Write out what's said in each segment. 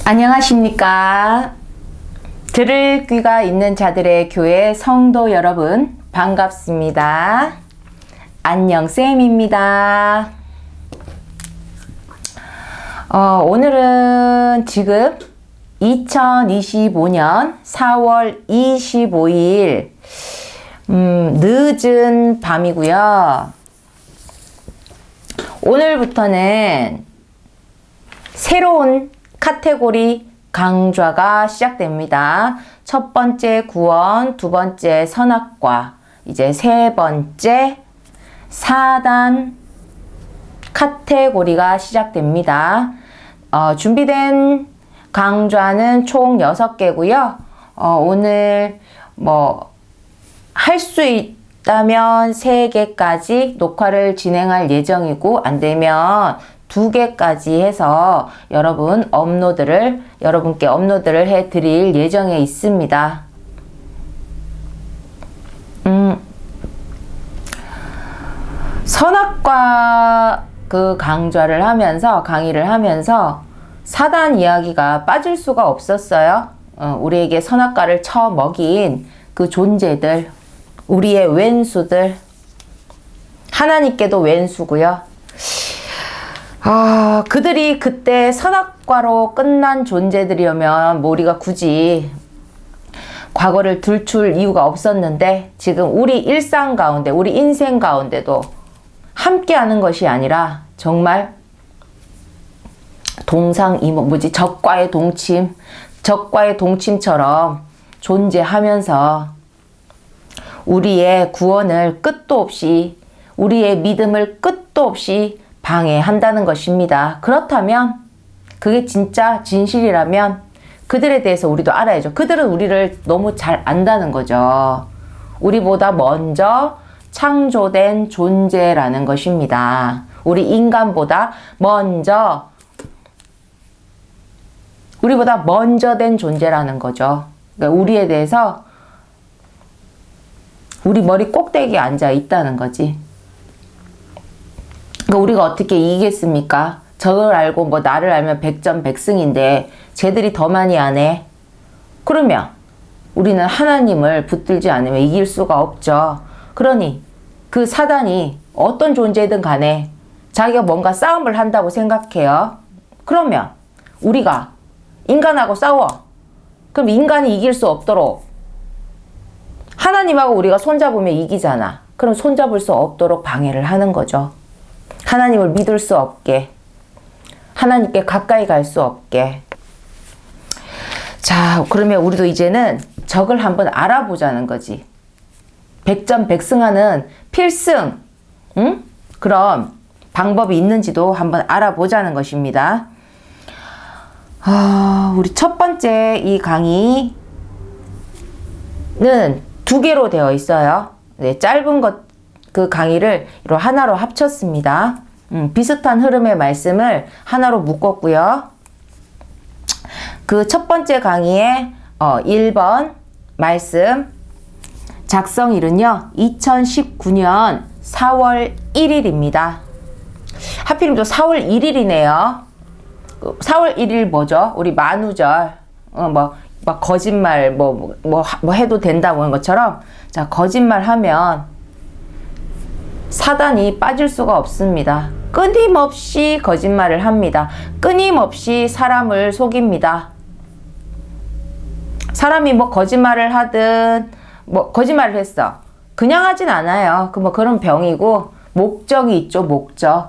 안녕하십니까. 들을 귀가 있는 자들의 교회 성도 여러분, 반갑습니다. 안녕쌤입니다. 오늘은 지금 2025년 4월 25일 늦은 밤이고요. 오늘부터는 새로운 카테고리 강좌가 시작됩니다. 첫 번째 구원, 두 번째 선악과, 이제 세 번째 사단 카테고리가 시작됩니다. 준비된 강좌는 총 6개고요. 오늘 할 수 있다면 3개까지 녹화를 진행할 예정이고, 안 되면 2개까지 해서 여러분께 업로드를 해 드릴 예정에 있습니다. 선악과 강의를 하면서 사단 이야기가 빠질 수가 없었어요. 우리에게 선악과를 처먹인 그 존재들, 우리의 왼수들, 하나님께도 왼수고요. 그들이 그때 선악과로 끝난 존재들이라면 우리가 굳이 과거를 들출 이유가 없었는데, 지금 우리 일상 가운데, 우리 인생 가운데도 함께하는 것이 아니라 정말 적과의 동침처럼 존재하면서 우리의 구원을 끝도 없이, 우리의 믿음을 끝도 없이 방해한다는 것입니다. 그렇다면, 그게 진짜 진실이라면 그들에 대해서 우리도 알아야죠. 그들은 우리를 너무 잘 안다는 거죠. 우리보다 먼저 창조된 존재라는 것입니다. 우리 인간보다 우리보다 먼저 된 존재라는 거죠. 그러니까 우리에 대해서 우리 머리 꼭대기에 앉아 있다는 거지. 그러니까 우리가 어떻게 이기겠습니까? 저걸 알고 나를 알면 백전백승인데 쟤들이 더 많이 아네? 그러면 우리는 하나님을 붙들지 않으면 이길 수가 없죠. 그러니 그 사단이 어떤 존재든 간에 자기가 뭔가 싸움을 한다고 생각해요. 그러면 우리가 인간하고 싸워. 그럼 인간이 이길 수 없도록 하나님하고 우리가 손잡으면 이기잖아. 그럼 손잡을 수 없도록 방해를 하는 거죠. 하나님을 믿을 수 없게, 하나님께 가까이 갈 수 없게. 자, 그러면 우리도 이제는 적을 한번 알아보자는 거지. 백전백승하는 필승, 그런 방법이 있는지도 한번 알아보자는 것입니다. 우리 첫 번째 이 강의는 2개로 되어 있어요. 네, 짧은 그 강의를 하나로 합쳤습니다. 비슷한 흐름의 말씀을 하나로 묶었고요. 그 첫 번째 강의의 1번 말씀 작성일은요 2019년 4월 1일입니다. 하필이면 또 4월 1일이네요. 4월 1일 뭐죠? 우리 만우절, 막 거짓말 해도 된다고 하는 것처럼, 자, 거짓말 하면 사단이 빠질 수가 없습니다. 끊임없이 거짓말을 합니다. 끊임없이 사람을 속입니다. 사람이 거짓말을 하든, 거짓말을 했어. 그냥 하진 않아요. 그런 병이고, 목적이 있죠, 목적.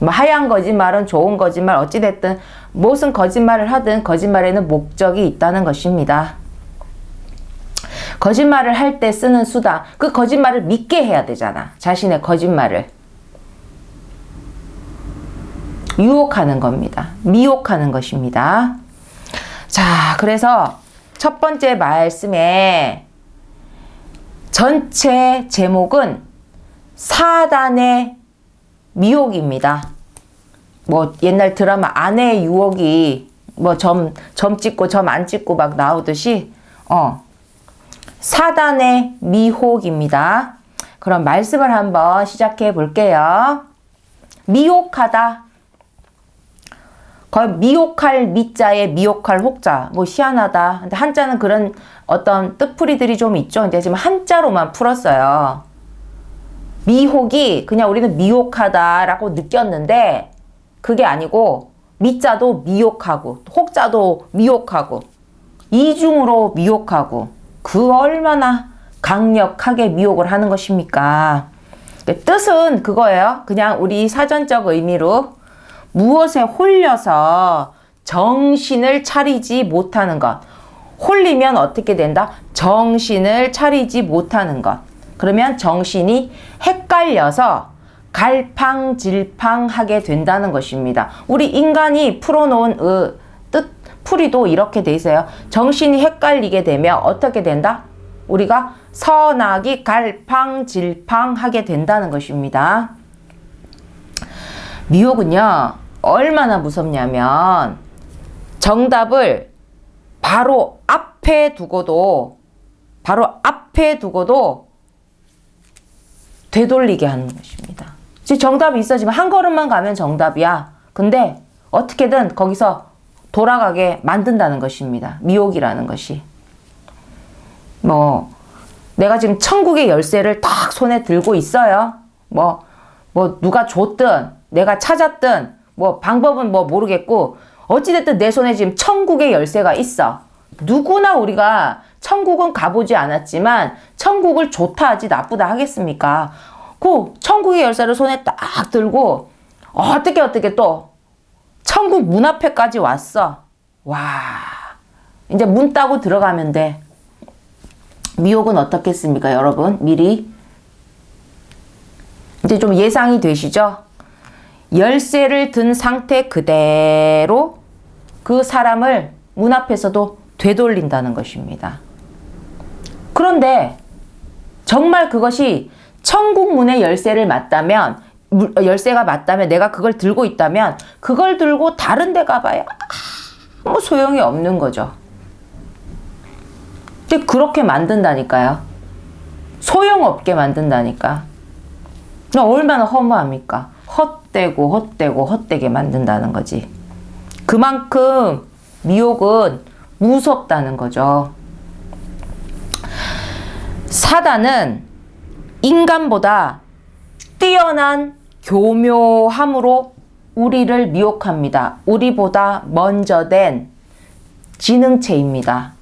하얀 거짓말은 좋은 거짓말, 어찌됐든, 무슨 거짓말을 하든 거짓말에는 목적이 있다는 것입니다. 거짓말을 할 때 쓰는 수단, 그 거짓말을 믿게 해야 되잖아. 자신의 거짓말을. 유혹하는 겁니다. 미혹하는 것입니다. 자, 그래서 첫 번째 말씀의 전체 제목은 사단의 미혹입니다. 옛날 드라마 아내의 유혹이 점 찍고 점 안 찍고 막 나오듯이 사단의 미혹입니다. 그럼 말씀을 한번 시작해 볼게요. 미혹하다. 거의 미혹할 미자에 미혹할 혹자. 뭐 희한하다. 근데 한자는 그런 어떤 뜻풀이들이 좀 있죠. 근데 지금 한자로만 풀었어요. 미혹이 그냥 우리는 미혹하다라고 느꼈는데 그게 아니고 미자도 미혹하고 혹자도 미혹하고 이중으로 미혹하고 그 얼마나 강력하게 미혹을 하는 것입니까? 뜻은 그거예요. 그냥 우리 사전적 의미로 무엇에 홀려서 정신을 차리지 못하는 것. 홀리면 어떻게 된다? 정신을 차리지 못하는 것. 그러면 정신이 헷갈려서 갈팡질팡하게 된다는 것입니다. 우리 인간이 풀어놓은 뜻풀이도 이렇게 돼 있어요. 정신이 헷갈리게 되면 어떻게 된다? 우리가 선악이 갈팡질팡하게 된다는 것입니다. 미혹은요, 얼마나 무섭냐면 정답을 바로 앞에 두고도 되돌리게 하는 것입니다. 지금 정답이 있어지만 한 걸음만 가면 정답이야. 근데 어떻게든 거기서 돌아가게 만든다는 것입니다. 미혹이라는 것이. 뭐 내가 지금 천국의 열쇠를 딱 손에 들고 있어요. 뭐 누가 줬든 내가 찾았든 뭐 방법은 뭐 모르겠고 어찌됐든 내 손에 지금 천국의 열쇠가 있어. 누구나 우리가 천국은 가보지 않았지만 천국을 좋다 하지 나쁘다 하겠습니까? 그 천국의 열쇠를 손에 딱 들고 어떻게 또 천국 문 앞에까지 왔어. 와, 이제 문 따고 들어가면 돼. 미혹은 어떻겠습니까, 여러분? 미리 이제 좀 예상이 되시죠? 열쇠를 든 상태 그대로 그 사람을 문 앞에서도 되돌린다는 것입니다. 그런데 정말 그것이 천국 문의 열쇠가 맞다면 내가 그걸 들고 있다면 그걸 들고 다른 데 가봐야 아무 소용이 없는 거죠. 근데 그렇게 만든다니까요. 소용없게 만든다니까. 얼마나 허무합니까? 헛되게 만든다는 거지. 그만큼 미혹은 무섭다는 거죠. 사단은 인간보다 뛰어난 교묘함으로 우리를 미혹합니다. 우리보다 먼저 된 지능체입니다.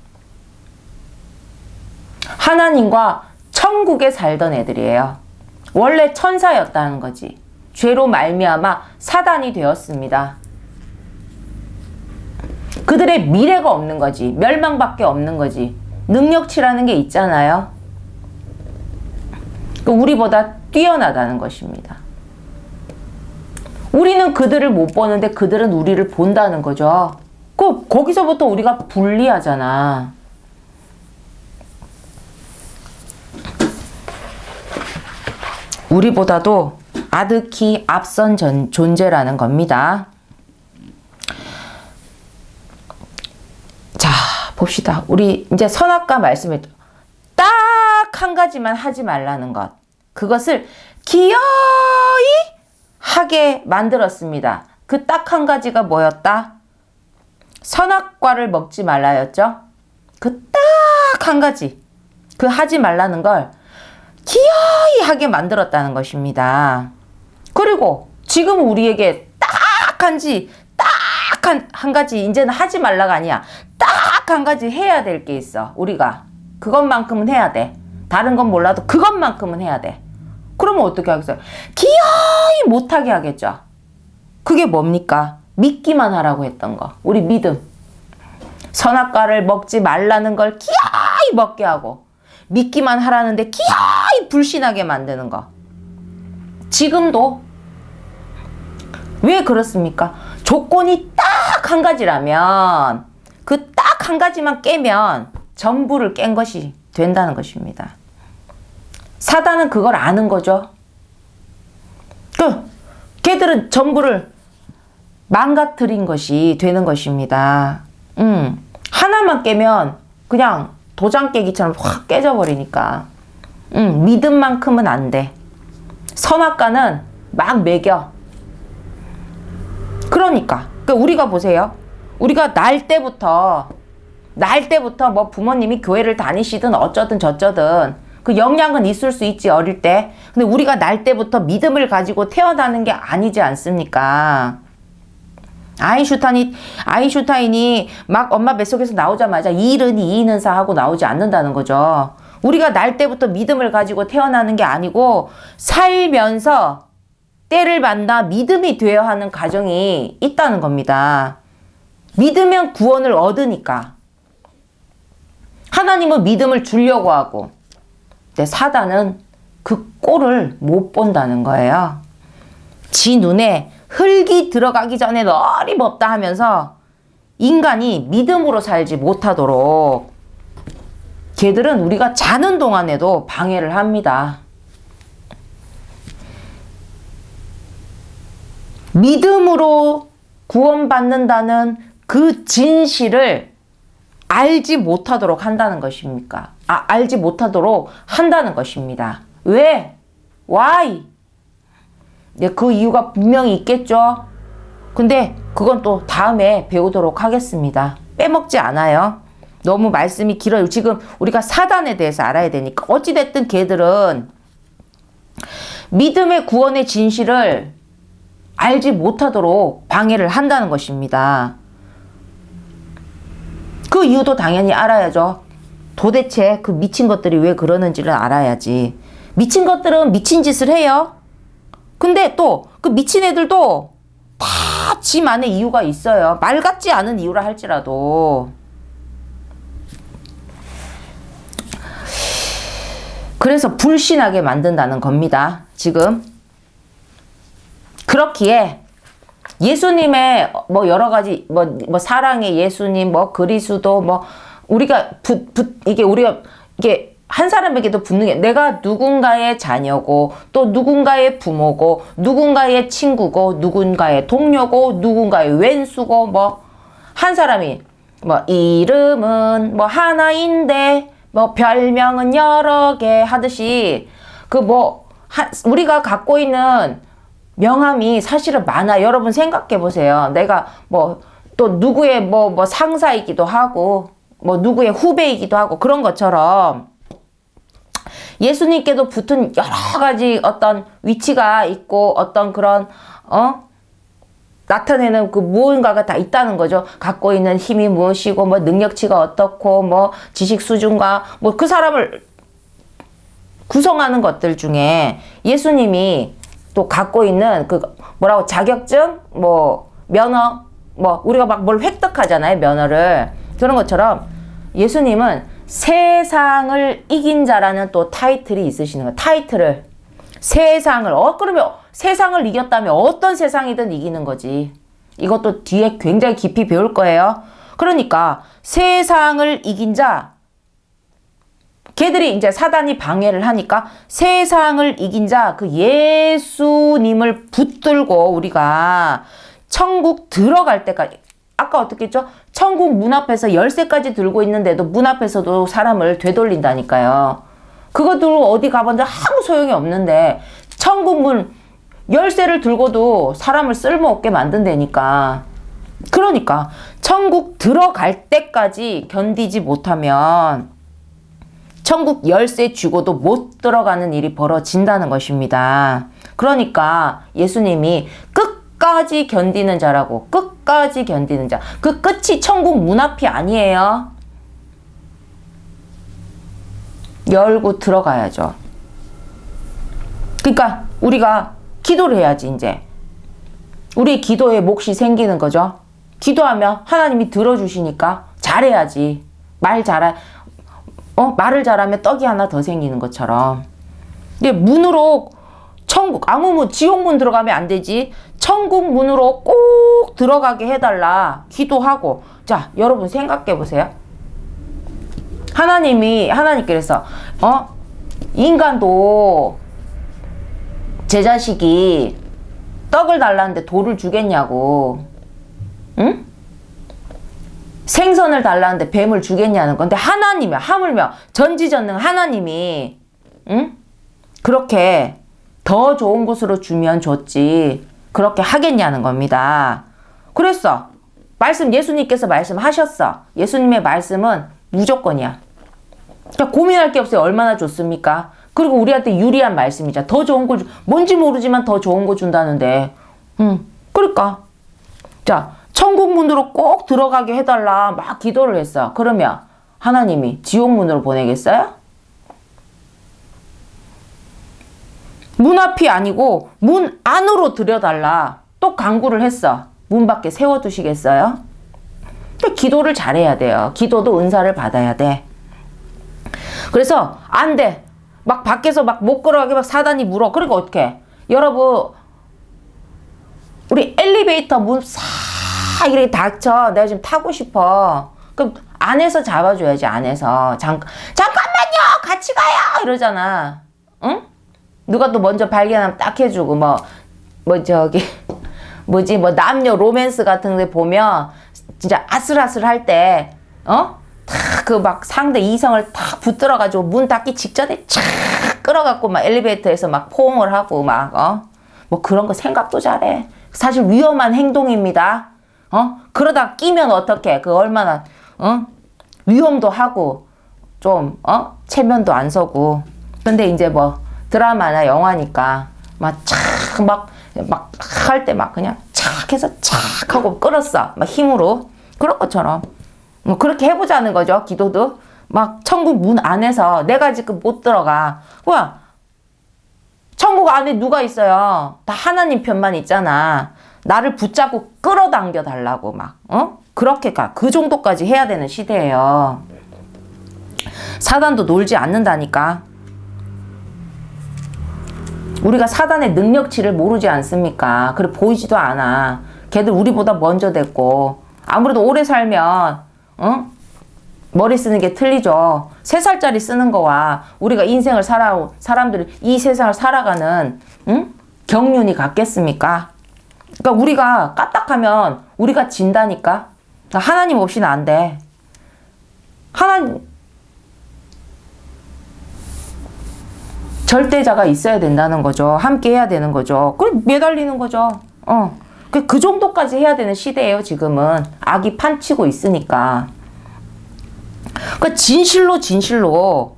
하나님과 천국에 살던 애들이에요. 원래 천사였다는 거지. 죄로 말미암아 사단이 되었습니다. 그들의 미래가 없는 거지. 멸망밖에 없는 거지. 능력치라는 게 있잖아요. 우리보다 뛰어나다는 것입니다. 우리는 그들을 못 보는데 그들은 우리를 본다는 거죠. 거기서부터 우리가 불리하잖아. 우리보다도 아득히 앞선 존재라는 겁니다. 자, 봅시다. 우리 이제 선악과 말씀을 딱 한 가지만 하지 말라는 것. 그것을 기어이 하게 만들었습니다. 그 딱 한 가지가 뭐였다? 선악과를 먹지 말라였죠? 그 딱 한 가지. 그 하지 말라는 걸 기어이 하게 만들었다는 것입니다. 그리고 지금 우리에게 딱 한 가지 이제는 하지 말라가 아니야. 딱 한 가지 해야 될 게 있어. 우리가 그것만큼은 해야 돼. 다른 건 몰라도 그것만큼은 해야 돼. 그러면 어떻게 하겠어요? 기어이 못하게 하겠죠. 그게 뭡니까? 믿기만 하라고 했던 거. 우리 믿음. 선악과를 먹지 말라는 걸 기어이 먹게 하고 믿기만 하라는데 기어이 불신하게 만드는 거. 지금도 왜 그렇습니까? 조건이 딱 한 가지라면 그 딱 한 가지만 깨면 전부를 깬 것이 된다는 것입니다. 사단은 그걸 아는 거죠. 걔들은 전부를 망가뜨린 것이 되는 것입니다. 하나만 깨면 그냥 도장 깨기처럼 확 깨져버리니까. 믿음만큼은 안 돼. 선악과는 막 매겨. 그러니까 그러니까 우리가 보세요. 우리가 날 때부터 뭐 부모님이 교회를 다니시든 어쩌든 저쩌든 그 영향은 있을 수 있지, 어릴 때. 근데 우리가 날 때부터 믿음을 가지고 태어나는 게 아니지 않습니까? 아인슈타인이 막 엄마 뱃속에서 나오자마자 이인은사 하고 나오지 않는다는 거죠. 우리가 날 때부터 믿음을 가지고 태어나는 게 아니고 살면서 때를 만나 믿음이 되어야 하는 과정이 있다는 겁니다. 믿으면 구원을 얻으니까. 하나님은 믿음을 주려고 하고, 근데 사단은 그 꼴을 못 본다는 거예요. 지 눈에 흙이 들어가기 전에 어림없다 하면서 인간이 믿음으로 살지 못하도록 걔들은 우리가 자는 동안에도 방해를 합니다. 믿음으로 구원받는다는 그 진실을 알지 못하도록 한다는 것입니까? 알지 못하도록 한다는 것입니다. 왜? Why? 그 이유가 분명히 있겠죠. 근데 그건 또 다음에 배우도록 하겠습니다. 빼먹지 않아요. 너무 말씀이 길어요. 지금 우리가 사단에 대해서 알아야 되니까. 어찌됐든 걔들은 믿음의 구원의 진실을 알지 못하도록 방해를 한다는 것입니다. 그 이유도 당연히 알아야죠. 도대체 그 미친 것들이 왜 그러는지를 알아야지. 미친 것들은 미친 짓을 해요. 근데 또 그 미친 애들도 다 지만의 이유가 있어요. 말 같지 않은 이유라 할지라도. 그래서 불신하게 만든다는 겁니다. 지금. 그렇기에 예수님의 뭐 여러 가지 뭐 사랑의 예수님, 뭐 그리스도, 뭐 우리가 이게 한 사람에게도 붙는 게, 내가 누군가의 자녀고 또 누군가의 부모고 누군가의 친구고 누군가의 동료고 누군가의 왼수고, 뭐 한 사람이 뭐 이름은 뭐 하나인데 뭐 별명은 여러 개 하듯이 우리가 갖고 있는 명함이 사실은 많아. 여러분 생각해 보세요. 내가 뭐 또 누구의 뭐 상사이기도 하고 뭐 누구의 후배이기도 하고 그런 것처럼 예수님께도 붙은 여러 가지 어떤 위치가 있고 어떤 그런 나타내는 그 무언가가 다 있다는 거죠. 갖고 있는 힘이 무엇이고 뭐 능력치가 어떻고 뭐 지식 수준과 뭐 그 사람을 구성하는 것들 중에 예수님이 또 갖고 있는 그 뭐라고 자격증, 뭐 면허, 뭐 우리가 막 뭘 획득하잖아요, 면허를. 그런 것처럼 예수님은 세상을 이긴 자라는 또 타이틀이 있으시는 거예요. 타이틀을. 세상을. 그러면 세상을 이겼다면 어떤 세상이든 이기는 거지. 이것도 뒤에 굉장히 깊이 배울 거예요. 그러니까 세상을 이긴 자, 걔들이 이제 사단이 방해를 하니까 세상을 이긴 자, 그 예수님을 붙들고 우리가 천국 들어갈 때까지, 아까 어떻게 했죠? 천국 문 앞에서 열쇠까지 들고 있는데도 문 앞에서도 사람을 되돌린다니까요. 그거 들고 어디 가봤는데 아무 소용이 없는데 천국 문 열쇠를 들고도 사람을 쓸모없게 만든다니까. 그러니까 천국 들어갈 때까지 견디지 못하면 천국 열쇠 쥐고도 못 들어가는 일이 벌어진다는 것입니다. 그러니까 예수님이 끝까지 견디는 자라고, 끝까지 견디는 자. 그 끝이 천국 문 앞이 아니에요. 열고 들어가야죠. 그러니까 우리가 기도를 해야지, 이제. 우리 기도에 몫이 생기는 거죠. 기도하면 하나님이 들어주시니까 잘해야지. 말을 잘하면 떡이 하나 더 생기는 것처럼. 근데 문으로 천국, 지옥문 들어가면 안 되지. 천국 문으로 꼭 들어가게 해달라. 기도하고. 자, 여러분 생각해 보세요. 하나님께서, 인간도 제 자식이 떡을 달라는데 돌을 주겠냐고. 응? 생선을 달라는데 뱀을 주겠냐는 건데, 하나님이, 하물며 전지전능 하나님이, 응? 그렇게 더 좋은 곳으로 주면 줬지 그렇게 하겠냐는 겁니다. 그랬어. 예수님께서 말씀하셨어. 예수님의 말씀은 무조건이야. 그러니까 고민할 게 없어요. 얼마나 좋습니까? 그리고 우리한테 유리한 말씀이죠. 더 좋은 걸, 뭔지 모르지만 더 좋은 거 준다는데. 그러니까. 자, 천국 문으로 꼭 들어가게 해달라. 막 기도를 했어. 그러면 하나님이 지옥 문으로 보내겠어요? 문 앞이 아니고 문 안으로 들여달라. 또 강구를 했어. 문 밖에 세워두시겠어요? 근데 기도를 잘해야 돼요. 기도도 은사를 받아야 돼. 그래서 안 돼. 막 밖에서 막 못 걸어가게 막 사단이 물어. 그러니까 어떡해? 여러분, 우리 엘리베이터 문 싹 이렇게 닫혀. 내가 지금 타고 싶어. 그럼 안에서 잡아줘야지. 안에서. 잠깐만요. 같이 가요. 이러잖아. 응? 누가 또 먼저 발견하면 딱 해주고 남녀 로맨스 같은 데 보면 진짜 아슬아슬 할 때 그 막 상대 이성을 탁 붙들어가지고 문 닫기 직전에 착 끌어갖고 막 엘리베이터에서 막 포옹을 하고 뭐 그런 거 생각도 잘해. 사실 위험한 행동입니다. 그러다 끼면 어떡해. 그 얼마나 위험도 하고 좀 체면도 안 서고. 근데 이제 뭐 드라마나 영화니까 막 할 때 막 그냥 착 해서 착 하고 끌었어. 막 힘으로. 그런 것처럼. 뭐 그렇게 해보자는 거죠. 기도도. 막 천국 문 안에서 내가 지금 못 들어가. 뭐야? 천국 안에 누가 있어요? 다 하나님 편만 있잖아. 나를 붙잡고 끌어당겨 달라고 막. 그렇게 그 정도까지 해야 되는 시대예요. 사단도 놀지 않는다니까. 우리가 사단의 능력치를 모르지 않습니까? 그리고 보이지도 않아. 걔들 우리보다 먼저 됐고. 아무래도 오래 살면 머리 쓰는 게 틀리죠. 3살짜리 쓰는 거와 우리가 인생을 사람들이 이 세상을 살아가는 경륜이 같겠습니까? 그러니까 우리가 까딱하면 우리가 진다니까. 그러니까 하나님 없이는 안 돼. 절대자가 있어야 된다는 거죠. 함께 해야 되는 거죠. 그럼 매달리는 거죠. 그 정도까지 해야 되는 시대예요, 지금은. 악이 판치고 있으니까. 그러니까 진실로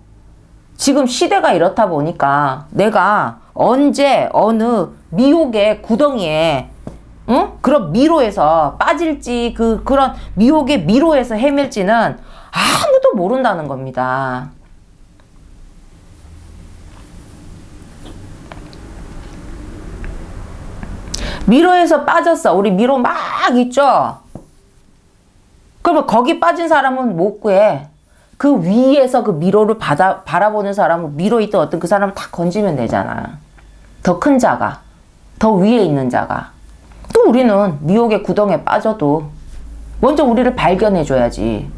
지금 시대가 이렇다 보니까 내가 언제 어느 미혹의 구덩이에 그런 미로에서 빠질지 그런 미혹의 미로에서 헤맬지는 아무도 모른다는 겁니다. 미로에서 빠졌어. 우리 미로 막 있죠? 그러면 거기 빠진 사람은 못 구해. 그 위에서 그 미로를 바라보는 사람은 미로에 있던 어떤 그 사람을 다 건지면 되잖아. 더 큰 자가. 더 위에 있는 자가. 또 우리는 미혹의 구덩이에 빠져도 먼저 우리를 발견해줘야지.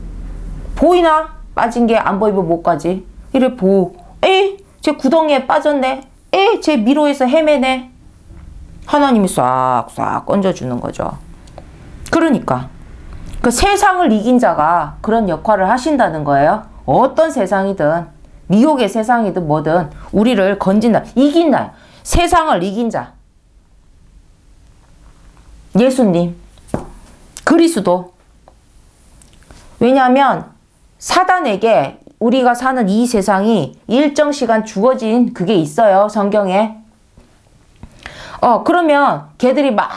보이나? 빠진 게 안 보이면 못 가지. 이래 쟤 구덩이에 빠졌네. 쟤 미로에서 헤매네. 하나님이 싹싹 건져주는 거죠. 그러니까 그 세상을 이긴 자가 그런 역할을 하신다는 거예요. 어떤 세상이든 미혹의 세상이든 뭐든 우리를 건진다. 이긴 날. 세상을 이긴 자. 예수님. 그리스도. 왜냐하면 사단에게 우리가 사는 이 세상이 일정 시간 주어진 그게 있어요. 성경에. 그러면 걔들이 막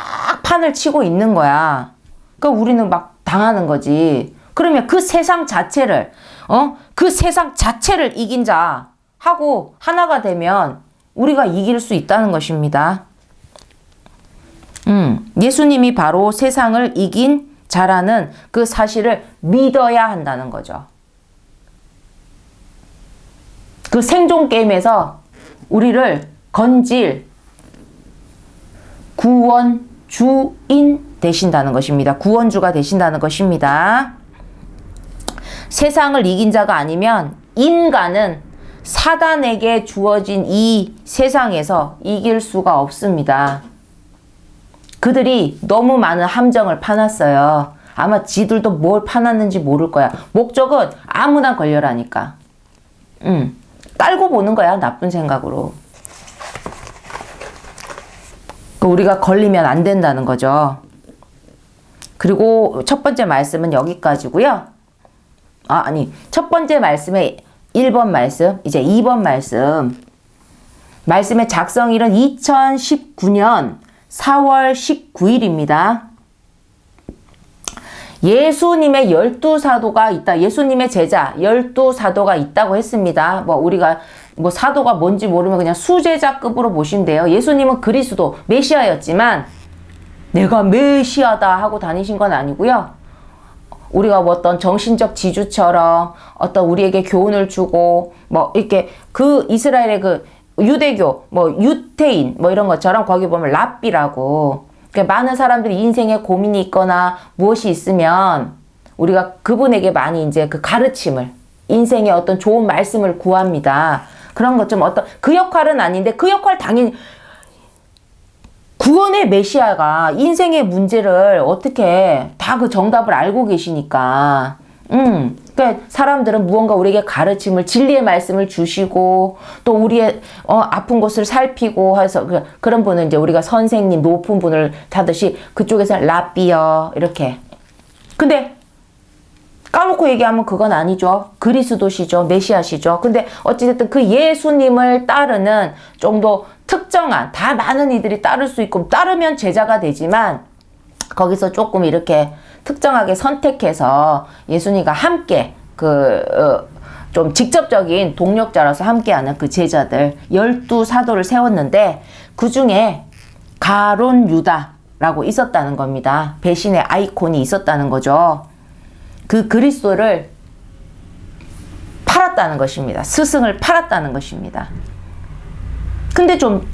판을 치고 있는 거야. 그러니까 우리는 막 당하는 거지. 그러면 그 세상 자체를 이긴 자 하고 하나가 되면 우리가 이길 수 있다는 것입니다. 예수님이 바로 세상을 이긴 자라는 그 사실을 믿어야 한다는 거죠. 그 생존 게임에서 우리를 건질 구원주인 되신다는 것입니다. 구원주가 되신다는 것입니다. 세상을 이긴 자가 아니면 인간은 사단에게 주어진 이 세상에서 이길 수가 없습니다. 그들이 너무 많은 함정을 파놨어요. 아마 지들도 뭘 파놨는지 모를 거야. 목적은 아무나 걸려라니까. 깔고 보는 거야. 나쁜 생각으로. 우리가 걸리면 안 된다는 거죠. 그리고 첫 번째 말씀은 여기까지고요. 첫 번째 말씀의 1번 말씀, 이제 2번 말씀. 말씀의 작성일은 2019년 4월 19일입니다. 예수님의 12사도가 있다. 예수님의 제자 12사도가 있다고 했습니다. 우리가 사도가 뭔지 모르면 그냥 수제자급으로 보시면 돼요. 예수님은 그리스도, 메시아였지만 내가 메시아다 하고 다니신 건 아니고요. 우리가 어떤 정신적 지주처럼 어떤 우리에게 교훈을 주고 이렇게 그 이스라엘의 그 유대교, 유태인 이런 것처럼 거기 보면 랍비라고, 그러니까 많은 사람들이 인생에 고민이 있거나 무엇이 있으면 우리가 그분에게 많이 이제 그 가르침을, 인생의 어떤 좋은 말씀을 구합니다. 그런 것 좀 그 역할은 아닌데 그 역할 당연히 구원의 메시아가 인생의 문제를 어떻게 다 그 정답을 알고 계시니까. 그러니까 사람들은 무언가 우리에게 가르침을, 진리의 말씀을 주시고 또 우리의 아픈 곳을 살피고 해서 그런 분은 이제 우리가 선생님, 높은 분을 타듯이 그쪽에서 랍비여 이렇게. 근데 까놓고 얘기하면 그건 아니죠. 그리스도시죠. 메시아시죠. 근데 어찌됐든 그 예수님을 따르는 좀 더 특정한, 다 많은 이들이 따를 수 있고 따르면 제자가 되지만 거기서 조금 이렇게 특정하게 선택해서 예수님과 함께 좀 직접적인 동력자라서 함께하는 그 제자들 12사도를 세웠는데 그 중에 가론 유다라고 있었다는 겁니다. 배신의 아이콘이 있었다는 거죠. 그 그리스도를 팔았다는 것입니다. 스승을 팔았다는 것입니다. 근데 좀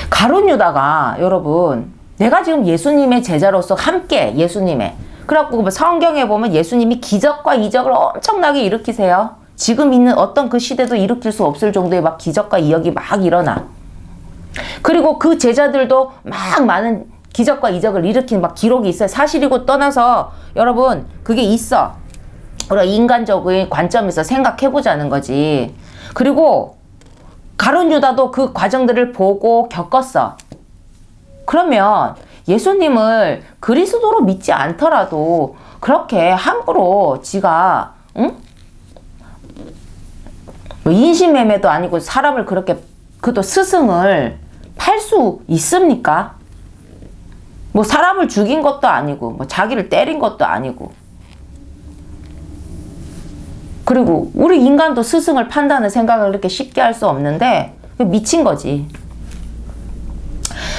가룟 유다가 여러분, 내가 지금 예수님의 제자로서 함께 예수님의, 그래갖고 성경에 보면 예수님이 기적과 이적을 엄청나게 일으키세요. 지금 있는 어떤 그 시대도 일으킬 수 없을 정도의 막 기적과 이적이 막 일어나. 그리고 그 제자들도 막 많은 기적과 이적을 일으킨 막 기록이 있어요. 사실이고 떠나서 여러분 그게 있어. 우리가 인간적인 관점에서 생각해보자는 거지. 그리고 가룟 유다도 그 과정들을 보고 겪었어. 그러면 예수님을 그리스도로 믿지 않더라도 그렇게 함부로 지가 인신매매도 아니고 사람을 그렇게, 그도 스승을 팔 수 있습니까? 사람을 죽인 것도 아니고 자기를 때린 것도 아니고. 그리고 우리 인간도 스승을 판다는 생각을 그렇게 쉽게 할 수 없는데 미친 거지.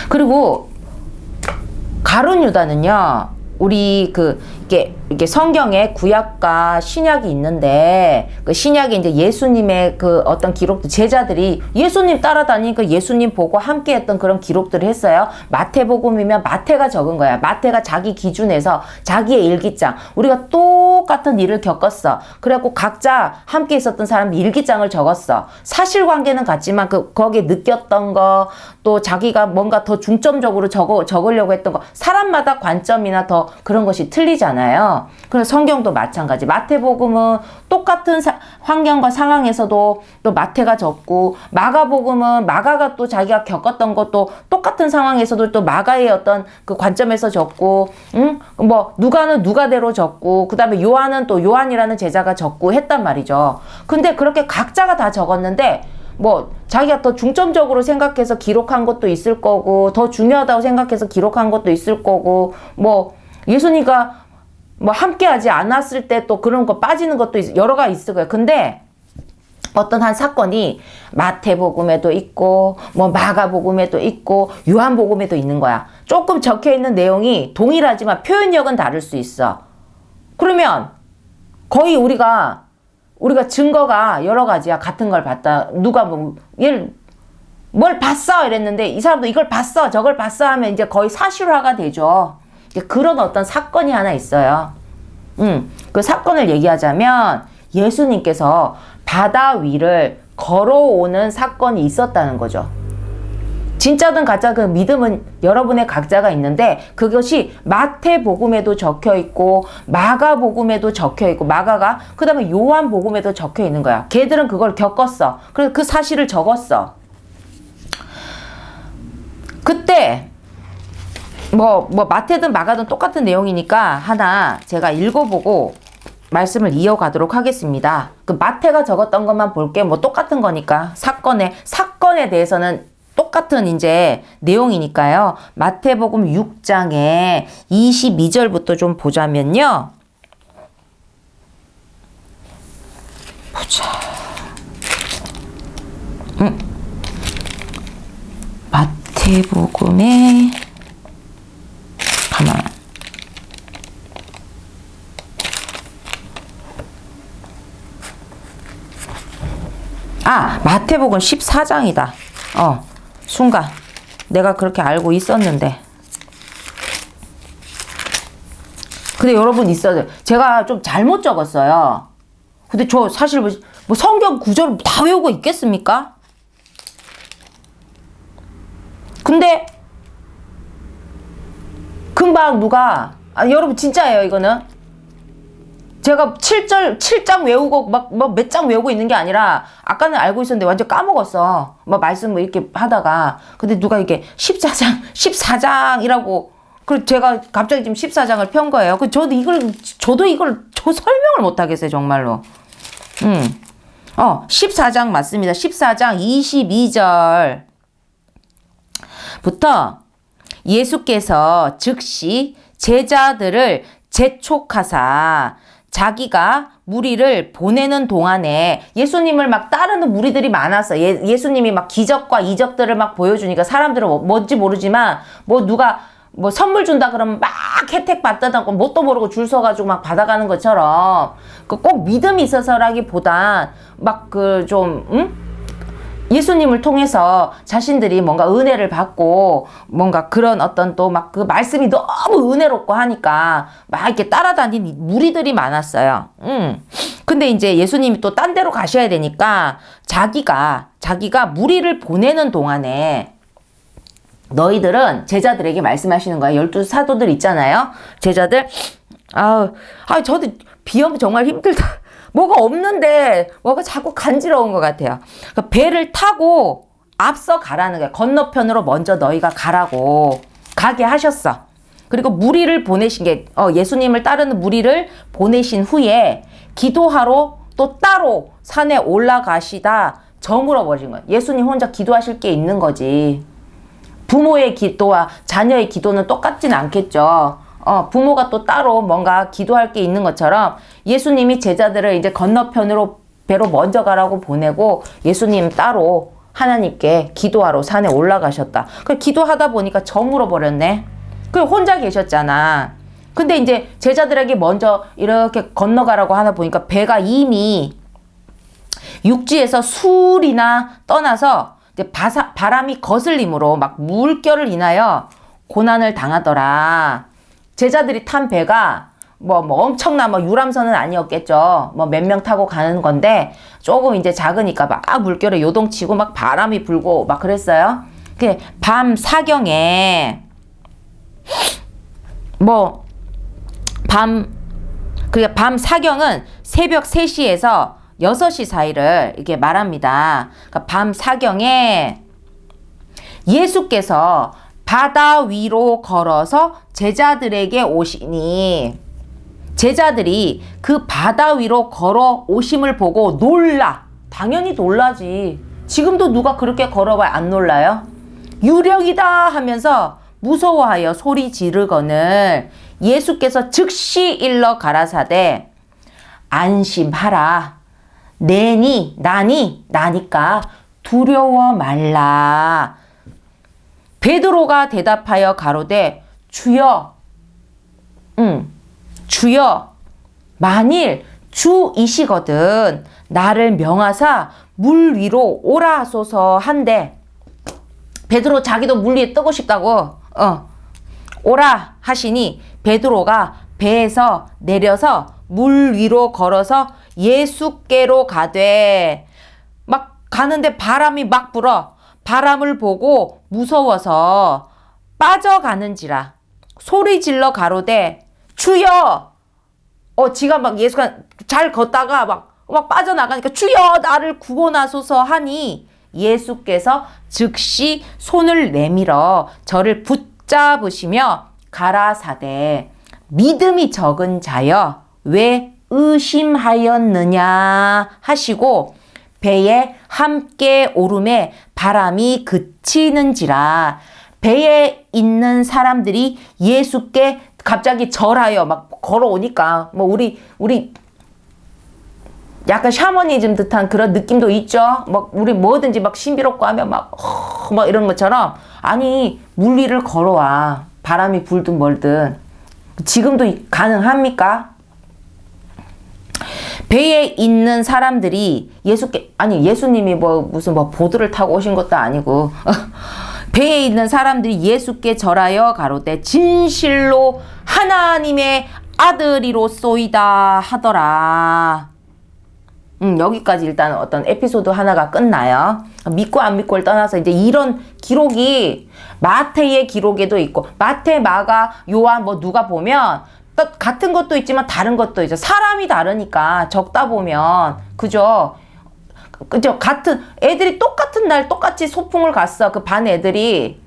그리고 가룟 유다는요, 우리 이게 성경에 구약과 신약이 있는데 그 신약에 이제 예수님의 그 어떤 기록도, 제자들이 예수님 따라다니니까 예수님 보고 함께 했던 그런 기록들을 했어요. 마태복음이면 마태가 적은 거야. 마태가 자기 기준에서 자기의 일기장, 우리가 똑같은 일을 겪었어. 그래갖고 각자 함께 있었던 사람 일기장을 적었어. 사실관계는 같지만 거기에 느꼈던 거, 또 자기가 뭔가 더 중점적으로 적으려고 했던 거, 사람마다 관점이나 더 그런 것이 틀리잖아요. 그래서 성경도 마찬가지. 마태복음은 똑같은 환경과 상황에서도 또 마태가 적고, 마가복음은 마가가 또 자기가 겪었던 것도 똑같은 상황에서도 또 마가의 어떤 그 관점에서 적고, 누가는 누가대로 적고, 그 다음에 요한은 또 요한이라는 제자가 적고 했단 말이죠. 근데 그렇게 각자가 다 적었는데 자기가 더 중점적으로 생각해서 기록한 것도 있을 거고, 더 중요하다고 생각해서 기록한 것도 있을 거고, 예수님과 함께하지 않았을 때 또 그런 거 빠지는 것도 여러 가지 있을 거예요. 근데 어떤 한 사건이 마태복음에도 있고, 마가복음에도 있고, 요한복음에도 있는 거야. 조금 적혀 있는 내용이 동일하지만 표현력은 다를 수 있어. 그러면 거의 우리가 증거가 여러 가지야. 같은 걸 봤다. 누가 얘를 뭘 봤어 이랬는데 이 사람도 이걸 봤어 저걸 봤어 하면 이제 거의 사실화가 되죠. 그런 어떤 사건이 하나 있어요. 그 사건을 얘기하자면 예수님께서 바다 위를 걸어오는 사건이 있었다는 거죠. 진짜든 가짜 그 믿음은 여러분의 각자가 있는데 그것이 마태복음에도 적혀 있고 마가복음에도 적혀 있고, 마가가 그 다음에 요한복음에도 적혀 있는 거야. 걔들은 그걸 겪었어. 그래서 그 사실을 적었어. 그때 뭐 마태든 마가든 똑같은 내용이니까 하나 제가 읽어보고 말씀을 이어가도록 하겠습니다. 그 마태가 적었던 것만 볼게. 뭐 똑같은 거니까 사건에 대해서는 똑같은 이제 내용이니까요. 마태복음 6장에 22절부터 좀 보자면요. 보자. 마태복음에 가만. 마태복음 14장이다. 순간 내가 그렇게 알고 있었는데. 근데 여러분 있어요. 제가 좀 잘못 적었어요. 근데 저 사실 뭐 성경 구절을 다 외우고 있겠습니까? 근데 금방 누가 여러분 진짜예요 이거는. 제가 7장 외우고 막 몇 장 외우고 있는 게 아니라 아까는 알고 있었는데 완전 까먹었어. 말씀 이렇게 하다가. 근데 누가 이게 14장이라고 그래서 제가 갑자기 지금 14장을 편 거예요. 저도 이걸 설명을 못 하겠어요 정말로. 14장 맞습니다. 14장 22절부터 예수께서 즉시 제자들을 재촉하사 자기가 무리를 보내는 동안에 예수님을 막 따르는 무리들이 많았어. 예수님이 막 기적과 이적들을 막 보여주니까 사람들은 뭔지 모르지만 누가 선물 준다 그러면 막 혜택 받다고 뭣도 모르고 줄 서가지고 막 받아가는 것처럼 꼭 믿음이 있어서라기보단 예수님을 통해서 자신들이 뭔가 은혜를 받고 뭔가 그런 어떤 또 그 말씀이 너무 은혜롭고 하니까 막 이렇게 따라다니는 무리들이 많았어요. 근데 이제 예수님이 또 딴 데로 가셔야 되니까 자기가 무리를 보내는 동안에 너희들은 제자들에게 말씀하시는 거야. 12 사도들 있잖아요. 제자들. 저도 비염 정말 힘들다. 뭐가 없는데 뭐가 자꾸 간지러운 것 같아요. 그러니까 배를 타고 앞서 가라는 거예요. 건너편으로 먼저 너희가 가게 하셨어. 그리고 무리를 보내신 게 예수님을 따르는 무리를 보내신 후에 기도하러 또 따로 산에 올라가시다 저물어 버린 거예요. 예수님 혼자 기도하실 게 있는 거지. 부모의 기도와 자녀의 기도는 똑같진 않겠죠. 부모가 또 따로 뭔가 기도할 게 있는 것처럼 예수님이 제자들을 이제 건너편으로 배로 먼저 가라고 보내고 예수님 따로 하나님께 기도하러 산에 올라가셨다. 그 기도하다 보니까 저물어 버렸네. 그 혼자 계셨잖아. 근데 이제 제자들에게 먼저 이렇게 건너가라고 하다 보니까 배가 이미 육지에서 수리나 떠나서 이제 바람이 거슬림으로 막 물결을 인하여 고난을 당하더라. 제자들이 탄 배가 엄청난 유람선은 아니었겠죠. 몇 명 타고 가는 건데 조금 이제 작으니까 막 물결에 요동치고 막 바람이 불고 막 그랬어요. 밤 사경에 밤 사경은 새벽 3시에서 6시 사이를 이렇게 말합니다. 그러니까 밤 사경에 예수께서 바다 위로 걸어서 제자들에게 오시니 제자들이 그 바다 위로 걸어 오심을 보고 놀라. 당연히 놀라지. 지금도 누가 그렇게 걸어봐야 안 놀라요? 유령이다 하면서 무서워하여 소리 지르거늘 예수께서 즉시 일러 가라사대 안심하라. 나니까 두려워 말라. 베드로가 대답하여 가로되 주여 만일 주이시거든 나를 명하사 물 위로 오라 하소서 한데 베드로 자기도 물 위에 뜨고 싶다고 오라 하시니 베드로가 배에서 내려서 물 위로 걸어서 예수께로 가되 막 가는데 바람이 막 불어. 바람을 보고 무서워서 빠져가는지라 소리 질러 가로되 주여. 지가 막 예수가 잘 걷다가 막 빠져나가니까 주여 나를 구원하소서 하니 예수께서 즉시 손을 내밀어 저를 붙잡으시며 가라사대 믿음이 적은 자여 왜 의심하였느냐 하시고 배에 함께 오름에 바람이 그치는지라. 배에 있는 사람들이 예수께 갑자기 절하여 막 걸어오니까 뭐 우리 약간 샤머니즘 듯한 그런 느낌도 있죠. 막 우리 뭐든지 막 신비롭고 하면 막 이런 것처럼 아니 물 위를 걸어와. 바람이 불든 멀든. 지금도 가능합니까? 배에 있는 사람들이 예수님이 무슨 보드를 타고 오신 것도 아니고 배에 있는 사람들이 예수께 절하여 가로되 진실로 하나님의 아들이로소이다 하더라. 여기까지 일단 어떤 에피소드 하나가 끝나요. 믿고 안 믿고를 떠나서 이제 이런 기록이 마태의 기록에도 있고 마태, 마가, 요한 누가 보면 같은 것도 있지만 다른 것도 있죠. 사람이 다르니까 적다 보면 그죠? 같은 애들이 똑같은 날 똑같이 소풍을 갔어. 그 반 애들이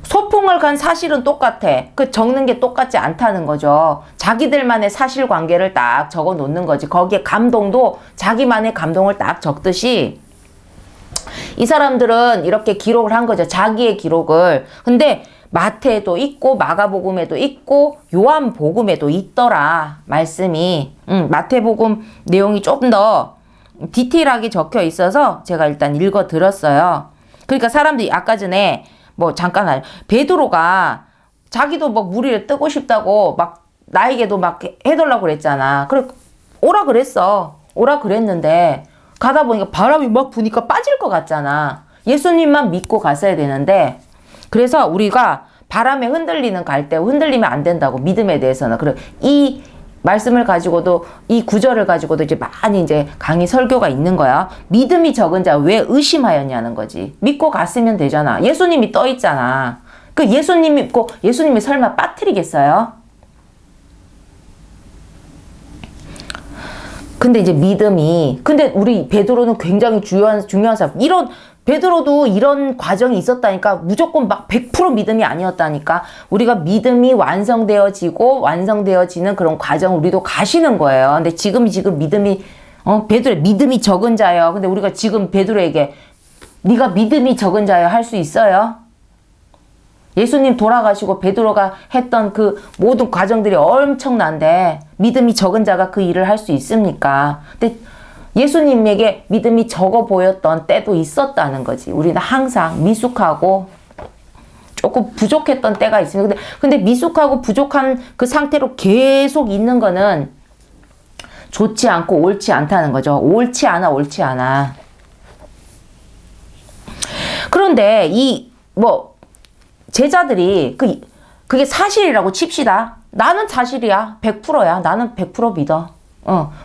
소풍을 간 사실은 똑같아. 그 적는 게 똑같지 않다는 거죠. 자기들만의 사실관계를 딱 적어 놓는 거지. 거기에 감동도 자기만의 감동을 딱 적듯이 이 사람들은 이렇게 기록을 한 거죠. 자기의 기록을. 근데 마태에도 있고 마가복음에도 있고 요한복음에도 있더라. 말씀이. 마태복음 내용이 조금 더 디테일하게 적혀 있어서 제가 일단 읽어 들었어요. 그러니까 사람들이 아까 전에 잠깐 베드로가 자기도 물 위에 뜨고 싶다고 나에게도 해달라고 그랬잖아. 그래 오라 그랬어. 오라 그랬는데 가다 보니까 바람이 부니까 빠질 것 같잖아. 예수님만 믿고 갔어야 되는데 그래서 우리가 바람에 흔들리는 갈대 흔들리면 안 된다고. 믿음에 대해서는. 그래 이 말씀을 가지고도 이 구절을 가지고도 이제 많이 이제 강의 설교가 있는 거야. 믿음이 적은 자 왜 의심하였냐는 거지. 믿고 갔으면 되잖아. 예수님이 떠 있잖아. 그 예수님 믿고 예수님이 설마 빠뜨리겠어요? 근데 이제 믿음이 근데 우리 베드로는 굉장히 중요한 사람. 베드로도 이런 과정이 있었다니까. 무조건 100% 믿음이 아니었다니까. 우리가 믿음이 완성되어지는 그런 과정 우리도 가시는 거예요. 근데 지금 믿음이 베드로의 믿음이 적은 자요. 근데 우리가 지금 베드로에게 네가 믿음이 적은 자요 할 수 있어요? 예수님 돌아가시고 베드로가 했던 그 모든 과정들이 엄청난데 믿음이 적은 자가 그 일을 할 수 있습니까? 근데 예수님에게 믿음이 적어 보였던 때도 있었다는 거지. 우리는 항상 미숙하고 조금 부족했던 때가 있습니다. 근데 미숙하고 부족한 그 상태로 계속 있는 거는 좋지 않고 옳지 않다는 거죠. 옳지 않아. 그런데 제자들이 그게 사실이라고 칩시다. 나는 사실이야. 100%야. 나는 100% 믿어.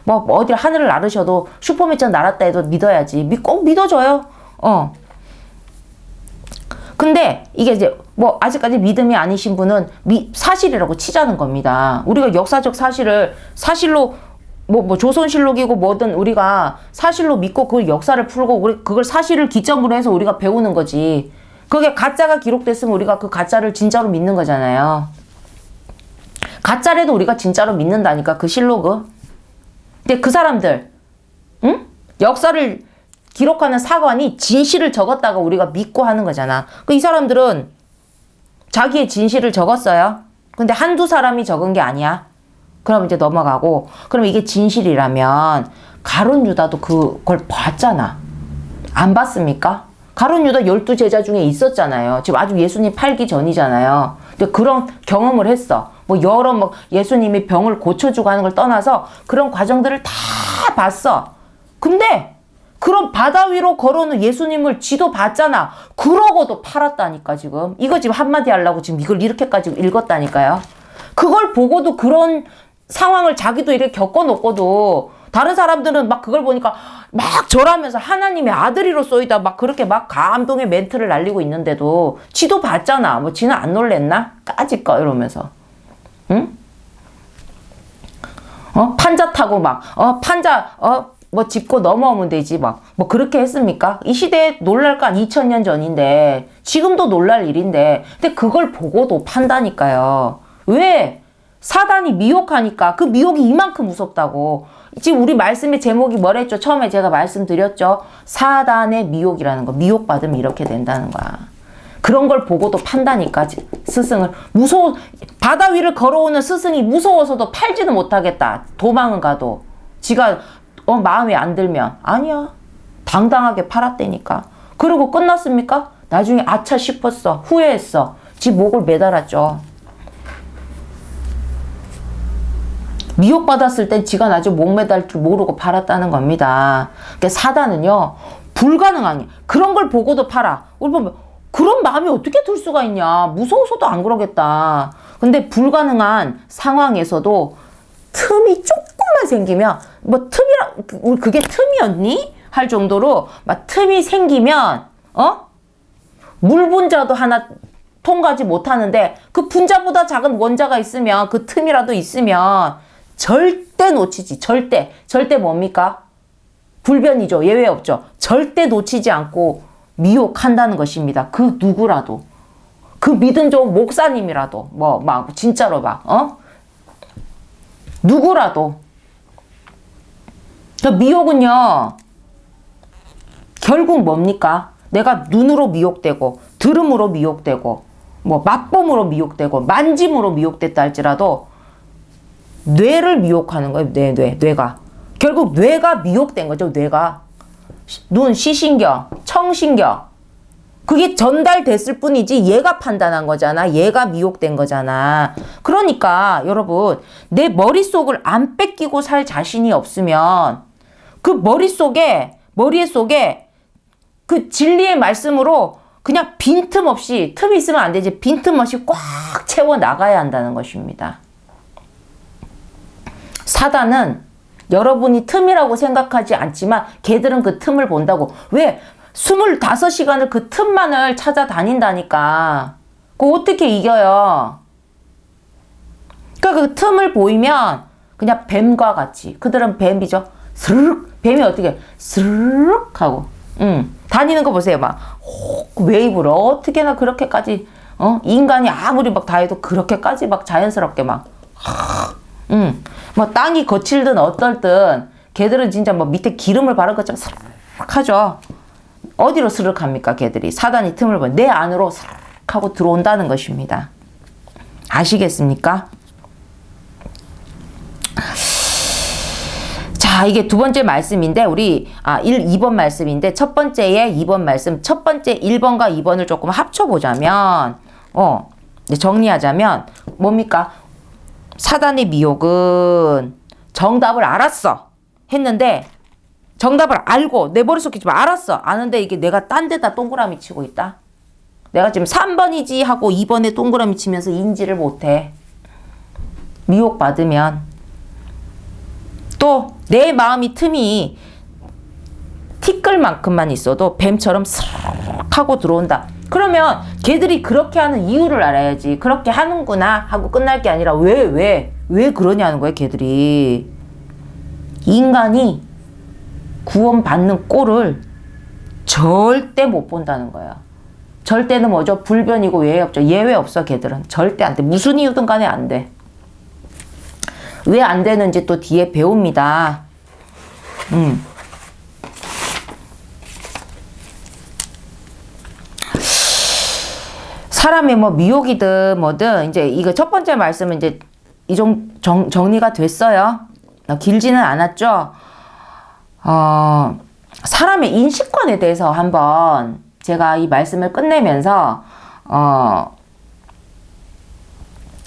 어디 하늘을 나르셔도 슈퍼맨처럼 날았다 해도 믿어야지. 꼭 믿어줘요. 근데 이게 이제 아직까지 믿음이 아니신 분은 사실이라고 치자는 겁니다. 우리가 역사적 사실로 조선실록이고 뭐든 우리가 사실로 믿고 그 역사를 풀고 그걸 사실을 기점으로 해서 우리가 배우는 거지. 그게 가짜가 기록됐으면 우리가 그 가짜를 진짜로 믿는 거잖아요. 가짜라도 우리가 진짜로 믿는다니까. 그 실록은. 근데 그 사람들, 역사를 기록하는 사관이 진실을 적었다가 우리가 믿고 하는 거잖아. 이 사람들은 자기의 진실을 적었어요. 근데 한두 사람이 적은 게 아니야. 그럼 이제 넘어가고. 그럼 이게 진실이라면 가룟 유다도 그걸 봤잖아. 안 봤습니까? 가룟 유다 12제자 중에 있었잖아요. 지금 아주 예수님 팔기 전이잖아요. 근데 그런 경험을 했어. 여러 예수님이 병을 고쳐주고 하는 걸 떠나서 그런 과정들을 다 봤어. 근데 그런 바다 위로 걸어오는 예수님을 지도 봤잖아. 그러고도 팔았다니까 지금. 이거 지금 한마디 하려고 지금 이걸 이렇게까지 읽었다니까요. 그걸 보고도 그런 상황을 자기도 이렇게 겪어놓고도 다른 사람들은 그걸 보니까 절하면서 하나님의 아들이로소이다 그렇게 감동의 멘트를 날리고 있는데도 지도 봤잖아. 지는 안 놀랬나? 까짓 거 이러면서. 응? 판자 타고 뭐 짚고 넘어오면 되지 뭐 그렇게 했습니까? 이 시대에 놀랄 건 2000년 전인데 지금도 놀랄 일인데 근데 그걸 보고도 판다니까요. 왜? 사단이 미혹하니까 그 미혹이 이만큼 무섭다고. 지금 우리 말씀의 제목이 뭐랬죠? 처음에 제가 말씀드렸죠. 사단의 미혹이라는 거. 미혹받으면 이렇게 된다는 거야. 그런 걸 보고도 판다니까 스승을. 무서워. 바다 위를 걸어오는 스승이 무서워서도 팔지는 못하겠다. 도망은 가도. 지가 마음에 안 들면 아니야. 당당하게 팔았다니까. 그리고 끝났습니까? 나중에 아차 싶었어. 후회했어. 지 목을 매달았죠. 미혹받았을 땐 지가 나중에 목 매달 줄 모르고 팔았다는 겁니다. 그러니까 사단은요. 불가능한 그런 걸 보고도 팔아. 우리 보면 그런 마음이 어떻게 들 수가 있냐. 무서워서도 안 그러겠다. 근데 불가능한 상황에서도 틈이 조금만 생기면 뭐 틈이라 그게 틈이었니? 할 정도로 막 틈이 생기면 물 분자도 하나 통과하지 못하는데 그 분자보다 작은 원자가 있으면 그 틈이라도 있으면 절대 놓치지. 절대 뭡니까? 불변이죠. 예외 없죠. 절대 놓치지 않고 미혹한다는 것입니다. 그 누구라도. 그 믿음 좋은 목사님이라도 막 진짜로 누구라도. 그 미혹은요. 결국 뭡니까? 내가 눈으로 미혹되고 들음으로 미혹되고 맛봄으로 미혹되고 만짐으로 미혹됐다 할지라도 뇌를 미혹하는 거예요. 뇌가. 결국 뇌가 미혹된 거죠. 뇌가. 눈, 시신경, 청신경. 그게 전달됐을 뿐이지 얘가 판단한 거잖아. 얘가 미혹된 거잖아. 그러니까 여러분 내 머릿속을 안 뺏기고 살 자신이 없으면 그 머리에 속에 그 진리의 말씀으로 그냥 빈틈없이 틈이 있으면 안 되지. 빈틈없이 꽉 채워 나가야 한다는 것입니다. 사단은 여러분이 틈이라고 생각하지 않지만 걔들은 그 틈을 본다고. 왜? 25시간을 그 틈만을 찾아다닌다니까. 그거 어떻게 이겨요? 그러니까 그 틈을 보이면 그냥 뱀과 같이. 그들은 뱀이죠. 스르륵. 뱀이 어떻게 스르륵 하고 다니는 거 보세요. 막 웨이브로 어떻게나 그렇게까지 인간이 아무리 막 다 해도 그렇게까지 막 자연스럽게 뭐 땅이 거칠든 어떨든 걔들은 진짜 뭐 밑에 기름을 바른 것처럼 스르륵 하죠. 어디로 스르륵 합니까? 걔들이 사단이 틈을 보면 내 안으로 스르륵 하고 들어온다는 것입니다. 아시겠습니까? 자, 이게 두 번째 말씀인데 우리 2번 말씀인데 첫 번째에 2번 말씀, 첫 번째 1번과 2번을 조금 합쳐보자면 정리하자면 뭡니까? 사단의 미혹은 정답을 알았어 했는데 정답을 알고 내 머릿속에 좀 알았어. 아는데 이게 내가 딴 데다 동그라미 치고 있다. 내가 지금 3번이지 하고 2번에 동그라미 치면서 인지를 못해. 미혹받으면 또 내 마음이 틈이 티끌만큼만 있어도 뱀처럼 스르륵 하고 들어온다. 그러면 걔들이 그렇게 하는 이유를 알아야지. 그렇게 하는구나 하고 끝날 게 아니라 왜 그러냐는 거예요. 걔들이. 인간이 구원받는 꼴을 절대 못 본다는 거예요. 절대는 뭐죠? 불변이고 예외 없죠. 예외 없어. 걔들은 절대 안 돼. 무슨 이유든 간에 안 돼. 왜 안 되는지 또 뒤에 배웁니다. 사람의 미혹이든 뭐든 이제 이거 첫 번째 말씀은 이제 정리가 됐어요. 길지는 않았죠. 사람의 인식관에 대해서 한번 제가 이 말씀을 끝내면서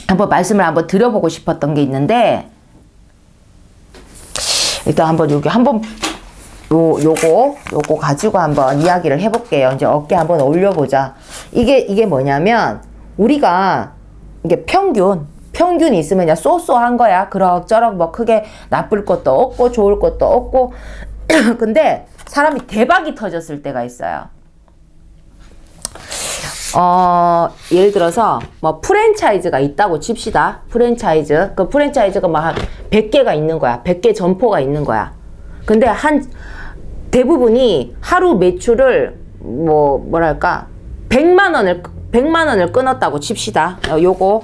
한번 말씀을 한번 드려보고 싶었던 게 있는데 일단 한번 요거 가지고 한번 이야기를 해볼게요. 이제 어깨 한번 올려보자. 이게 뭐냐면 우리가 이게 평균이 있으면 그냥 쏘쏘한 거야. 그럭저럭 뭐 크게 나쁠 것도 없고 좋을 것도 없고 근데 사람이 대박이 터졌을 때가 있어요. 예를 들어서 뭐 프랜차이즈가 있다고 칩시다. 프랜차이즈. 그 프랜차이즈가 막 한 100개가 있는 거야. 100개 점포가 있는 거야. 근데 대부분이 하루 매출을 뭐랄까 100만 원을 끊었다고 칩시다. 요거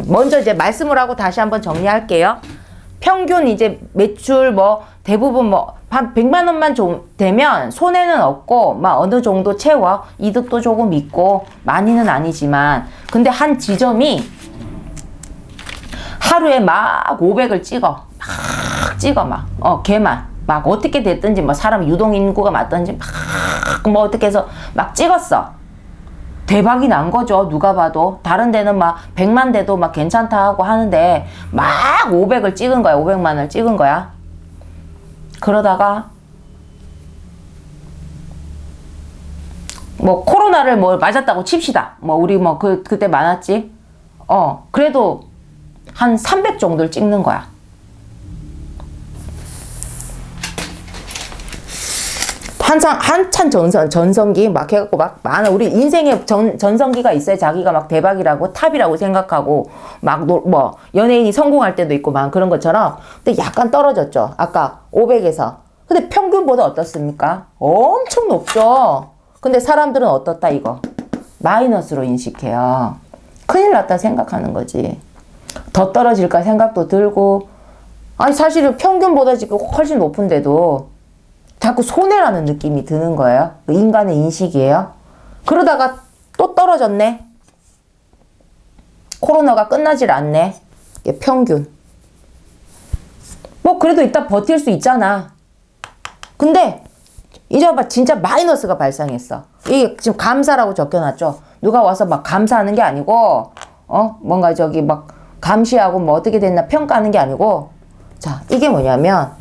먼저 이제 말씀을 하고 다시 한번 정리할게요. 평균 이제 매출 대부분 한 100만 원만 좀 되면 손해는 없고 막 어느 정도 채워 이득도 조금 있고 많이는 아니지만, 근데 한 지점이 하루에 막 500을 찍어 걔만 막 어떻게 됐든지 사람 유동인구가 맞든지 막 어떻게 해서 막 찍었어. 대박이 난 거죠. 누가 봐도. 다른 데는 100만 돼도 괜찮다 하고 하는데 막 500을 찍은 거야. 500만을 찍은 거야. 그러다가 코로나를 맞았다고 칩시다. 우리 그때 많았지. 그래도 한 300 정도를 찍는 거야. 한참 전성기 막 해갖고 많아. 우리 인생에 전성기가 있어요. 자기가 대박이라고 탑이라고 생각하고 연예인이 성공할 때도 있고 그런 것처럼. 근데 약간 떨어졌죠. 아까 500에서. 근데 평균보다 어떻습니까? 엄청 높죠. 근데 사람들은 어떻다 이거? 마이너스로 인식해요. 큰일 났다 생각하는 거지. 더 떨어질까 생각도 들고. 아니 사실은 평균보다 지금 훨씬 높은데도 자꾸 손해라는 느낌이 드는 거예요. 인간의 인식이에요. 그러다가 또 떨어졌네. 코로나가 끝나질 않네. 이게 평균. 그래도 이따 버틸 수 있잖아. 근데 이제 진짜 마이너스가 발생했어. 이게 지금 감사라고 적혀놨죠. 누가 와서 감사하는 게 아니고 뭔가 감시하고 어떻게 됐나 평가하는 게 아니고, 자 이게 뭐냐면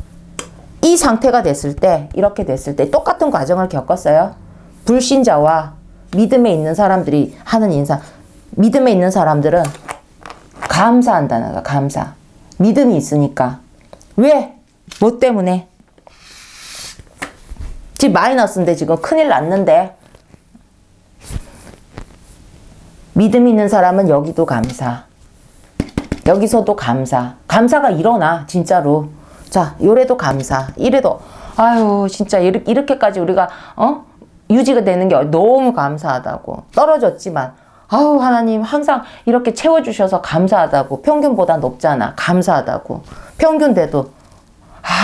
이 상태가 됐을 때, 이렇게 됐을 때 똑같은 과정을 겪었어요. 불신자와 믿음에 있는 사람들이 하는 인사. 믿음에 있는 사람들은 감사한다는 거야. 감사. 믿음이 있으니까. 왜? 뭐 때문에? 지금 마이너스인데 지금 큰일 났는데, 믿음 있는 사람은 여기도 감사, 여기서도 감사. 감사가 일어나 진짜로. 자, 요래도 감사, 이래도 아유 진짜 이렇게까지 우리가 유지가 되는 게 너무 감사하다고. 떨어졌지만 아우 하나님 항상 이렇게 채워주셔서 감사하다고. 평균보다 높잖아. 감사하다고. 평균돼도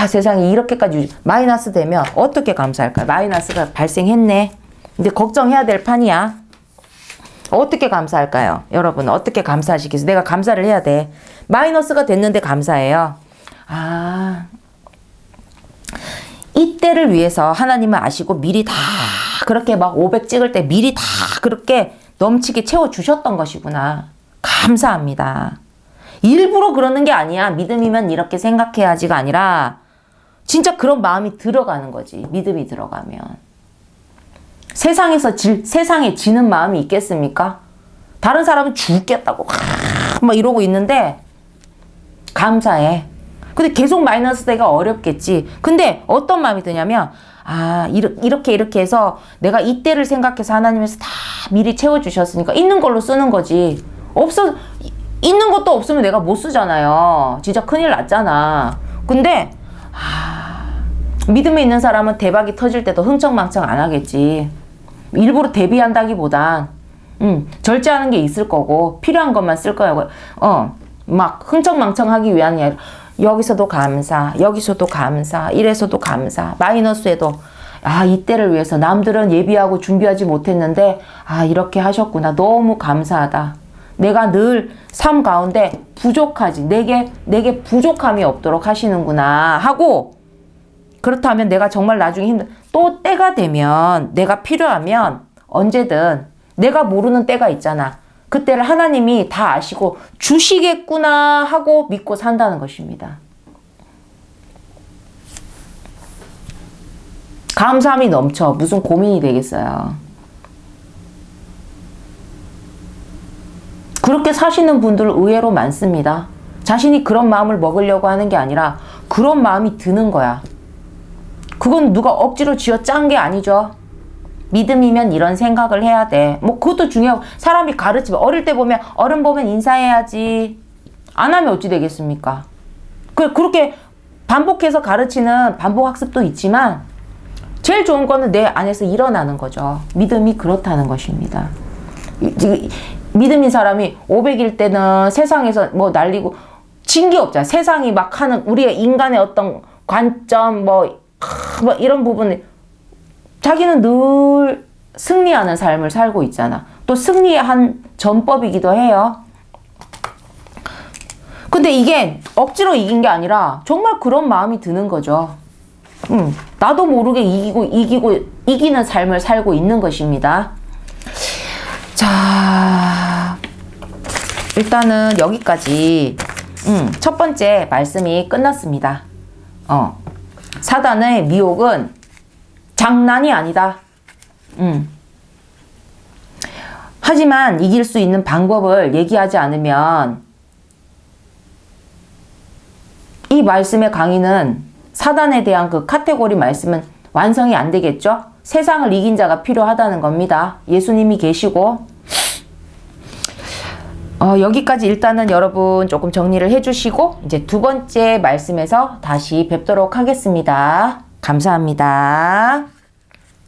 세상에 이렇게까지 마이너스 되면 어떻게 감사할까? 마이너스가 발생했네. 근데 걱정해야 될 판이야. 어떻게 감사할까요? 여러분 어떻게 감사하시겠어요? 내가 감사를 해야 돼. 마이너스가 됐는데 감사해요. 이때를 위해서 하나님은 아시고 미리 다 그렇게 500 찍을 때 미리 다 그렇게 넘치게 채워주셨던 것이구나. 감사합니다. 일부러 그러는 게 아니야. 믿음이면 이렇게 생각해야지가 아니라 진짜 그런 마음이 들어가는 거지. 믿음이 들어가면. 세상에 지는 마음이 있겠습니까? 다른 사람은 죽겠다고 이러고 있는데 감사해. 근데 계속 마이너스 되기가 어렵겠지. 근데 어떤 마음이 드냐면 이렇게 해서 내가 이때를 생각해서 하나님께서 다 미리 채워주셨으니까 있는 걸로 쓰는 거지. 있는 것도 없으면 내가 못 쓰잖아요. 진짜 큰일 났잖아. 근데 믿음에 있는 사람은 대박이 터질 때도 흥청망청 안 하겠지. 일부러 대비한다기보단 절제하는 게 있을 거고 필요한 것만 쓸 거야. 흥청망청 하기 위한 게 아니라 여기서도 감사, 여기서도 감사, 이래서도 감사, 마이너스에도 이때를 위해서 남들은 예비하고 준비하지 못했는데 이렇게 하셨구나. 너무 감사하다. 내가 늘 삶 가운데 부족하지. 내게 부족함이 없도록 하시는구나 하고, 그렇다면 내가 정말 나중에 또 때가 되면 내가 필요하면 언제든 내가 모르는 때가 있잖아. 그때를 하나님이 다 아시고 주시겠구나 하고 믿고 산다는 것입니다. 감사함이 넘쳐. 무슨 고민이 되겠어요. 그렇게 사시는 분들 의외로 많습니다. 자신이 그런 마음을 먹으려고 하는 게 아니라 그런 마음이 드는 거야. 그건 누가 억지로 쥐어 짠 게 아니죠. 믿음이면 이런 생각을 해야 돼. 그것도 중요하고, 사람이 가르치면 어릴 때 보면 어른 보면 인사해야지. 안 하면 어찌 되겠습니까? 그렇게 반복해서 가르치는 반복 학습도 있지만 제일 좋은 거는 내 안에서 일어나는 거죠. 믿음이 그렇다는 것입니다. 믿음인 사람이 500일 때는 세상에서 뭐 날리고 진 게 없잖아. 세상이 막 하는 우리의 인간의 어떤 관점 뭐 이런 부분에 자기는 늘 승리하는 삶을 살고 있잖아. 또 승리의 한 전법이기도 해요. 근데 이게 억지로 이긴 게 아니라 정말 그런 마음이 드는 거죠. 나도 모르게 이기는 삶을 살고 있는 것입니다. 자, 일단은 여기까지 첫 번째 말씀이 끝났습니다. 사단의 미혹은 장난이 아니다. 하지만 이길 수 있는 방법을 얘기하지 않으면 이 말씀의 강의는 사단에 대한 그 카테고리 말씀은 완성이 안 되겠죠? 세상을 이긴 자가 필요하다는 겁니다. 예수님이 계시고 여기까지 일단은 여러분 조금 정리를 해주시고 이제 두 번째 말씀에서 다시 뵙도록 하겠습니다. 감사합니다.